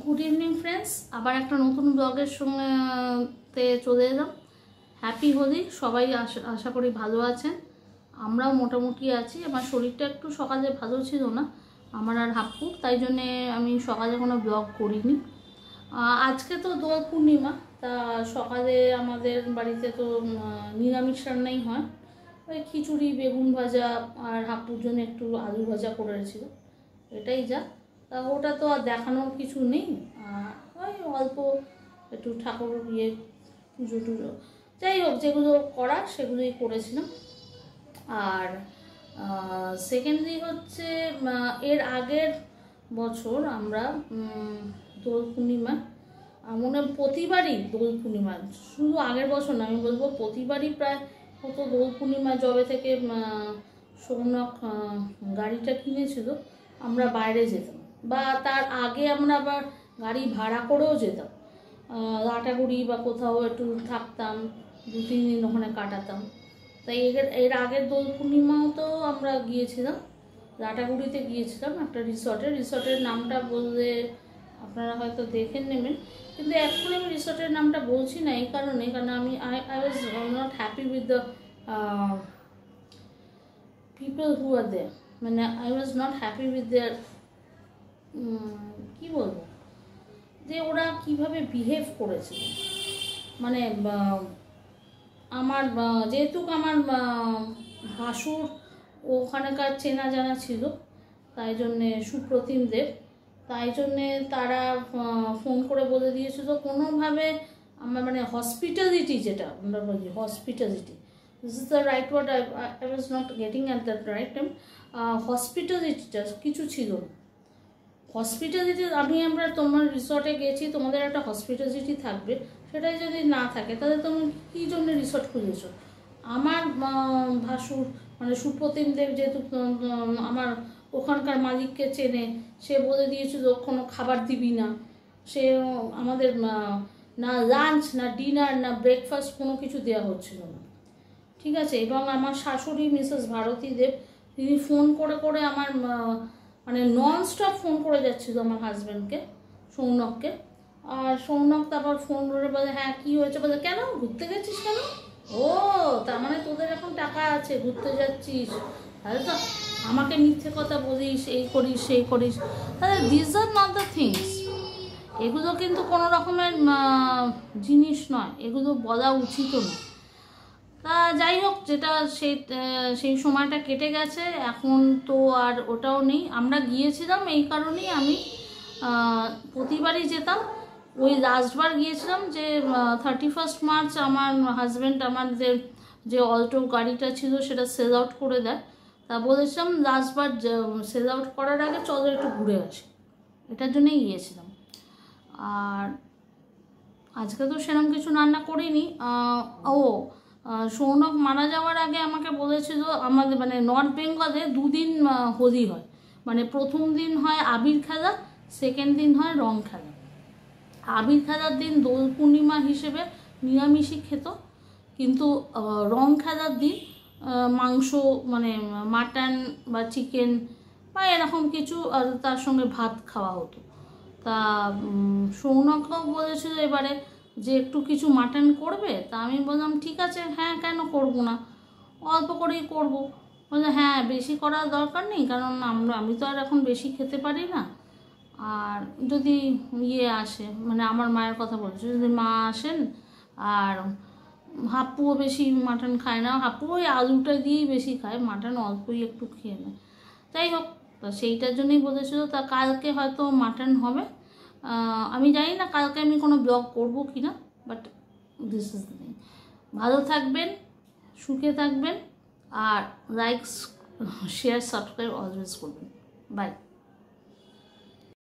Good evening friends, আবার একটা নতুন ব্লগের সঙ্গে চলে এলাম। হ্যাপি হোলি। সবাই আশা করি ভালো আছেন, আমরাও মোটামুটি আছি। আমার শরীরটা একটু সকালে ভালো ছিল না আমার আর হাপ্পুর, তাই জন্যে আমি সকালে কোনো ব্লগ করিনি। আজকে তো দোল পূর্ণিমা, তা সকালে আমাদের বাড়িতে তো নিরামিষ রান্নাই হয়। ওই খিচুড়ি, বেগুন ভাজা আর হাপ্পুর জন্য একটু আলু ভাজা করেছিল, এটাই যা। তা ওটা তো আর দেখানোর কিছু নেই। ওই অল্প একটু ঠাকুর পুজো টুজো, যাই হোক যেগুলো করার সেগুলোই করেছিলাম। আর সেকেন্ডলি হচ্ছে এর আগের বছর আমরা দোল পূর্ণিমা, মনে প্রতিবারই দোল পূর্ণিমা, শুধু আগের বছর না, আমি বলবো প্রতিবারই প্রায় হতো দোল পূর্ণিমা। জবে থেকে সৌনক গাড়িটা কিনেছিল, আমরা বাইরে যেতাম, বা তার আগে আমরা আবার গাড়ি ভাড়া করেও যেতাম। লাটাগুড়ি বা কোথাও একটু থাকতাম, 2-3 দিন ওখানে কাটাতাম। তাই এর আগের দোল পূর্ণিমাও তো আমরা গিয়েছিলাম, লাটাগুড়িতে গিয়েছিলাম একটা রিসর্টের নামটা বললে আপনারা হয়তো দেখে নেবেন, কিন্তু এখন আমি রিসর্টের নামটা বলছি না এই কারণে, কারণ আমি I was not happy with the people who are there. মানে I was not happy with there, কী বলবো, যে ওরা কিভাবে বিহেভ করেছিল। মানে আমার যেহেতু আমার ভাসুর ওখানকার চেনা জানা ছিল, তাই জন্যে সুপ্রতিম দেব, তাই জন্যে তারা ফোন করে বলে দিয়েছিল কোনোভাবে আমার, মানে হসপিটালিটি, যেটা আমরা বলি hospitality, this is the right word, I was not getting at that right time. হসপিটালিটিটা কিছু ছিল না। হসপিটালিটি, আমরা তোমার রিসর্টে গেছি, তোমাদের একটা হসপিটালিটি থাকবে, সেটাই যদি না থাকে তাহলে তুমি কী জন্য রিসর্ট খুঁজেছো। আমার ভাসুর মানে সুপ্রতিম দেব যেহেতু আমার ওখানকার মালিককে চেনে, সে বলে দিয়েছিল কোনো খাবার দিবি না। সে আমাদের না লাঞ্চ, না ডিনার, না ব্রেকফাস্ট কোনো কিছু দেওয়া হচ্ছিল না, ঠিক আছে। এবং আমার শাশুড়ি মিসেস ভারতী দেব, তিনি ফোন করে করে আমার মানে নন স্টপ ফোন করে যাচ্ছিলো আমার হাজব্যান্ডকে, সৌনককে। আর সৌনক তারপর ফোন করে বলে, হ্যাঁ কী হয়েছে, বলে কেন ঘুরতে গেছিস কেন? ও তার মানে তোদের এখন টাকা আছে, ঘুরতে যাচ্ছিস, তাহলে তো আমাকে মিথ্যে কথা বলিস, এই করিস সেই করিস। তাহলে this are not the things, এগুলো কিন্তু কোনো রকমের জিনিস নয়, এগুলো বলা উচিতও না। তা যাই হোক, যেটা সেই সময়টা কেটে গেছে, এখন তো আর ওটাও নেই। আমরা গিয়েছিলাম এই কারণেই, আমি প্রতিবারই যেতাম। ওই লাস্টবার গিয়েছিলাম যে 31 মার্চ আমার হাজব্যান্ড আমাদের যে অল্টো গাড়িটা ছিল সেটা সেল আউট করে দেয়, তা বলেছিলাম লাস্টবার সেল আউট করার আগে চলো একটু ঘুরে আসি, এটার জন্যই গিয়েছিলাম। আর আজকে তো সেরকম কিছু রান্না করিনি। সৌনক মারা যাওয়ার আগে আমাকে বলেছিল, আমাদের মানে নর্থ বেঙ্গলে 2 দিন হোলি হয়, মানে প্রথম দিন হয় আবির খেলা, সেকেন্ড দিন হয় রং খেলা। আবির খেলার দিন দোল পূর্ণিমা হিসেবে নিরামিষই খেত, কিন্তু রং খেলার দিন মাংস, মানে মাটন বা চিকেন বা এরকম কিছু, আর তার সঙ্গে ভাত খাওয়া হতো। তা সৌনকও বলেছিল এবারে যে একটু কিছু মাটন করবে, তা আমি বললাম ঠিক আছে, হ্যাঁ কেন করবো না, অল্প করেই করবো। বললো হ্যাঁ বেশি করার দরকার নেই, কারণ আমি তো আর এখন বেশি খেতে পারি না। আর যদি আসে, মানে আমার মায়ের কথা বলছে, যদি মা আসেন, আর হাপ্পুও বেশি মাটন খায় না, হাপ্পু ওই আলুটা দিয়েই বেশি খায়, মাটন অল্পই একটু খেয়ে নেয়। যাই হোক, তা সেইটার জন্যই বলেছিল। তা কালকে হয়তো মাটন হবে, আমি জানি না কালকে আমি কোনো ব্লগ করবো কি না, but this is the thing. ভালো থাকবেন, সুখে থাকবেন, আর লাইক, শেয়ার, সাবস্ক্রাইব অলওয়েজ করবেন। বাই।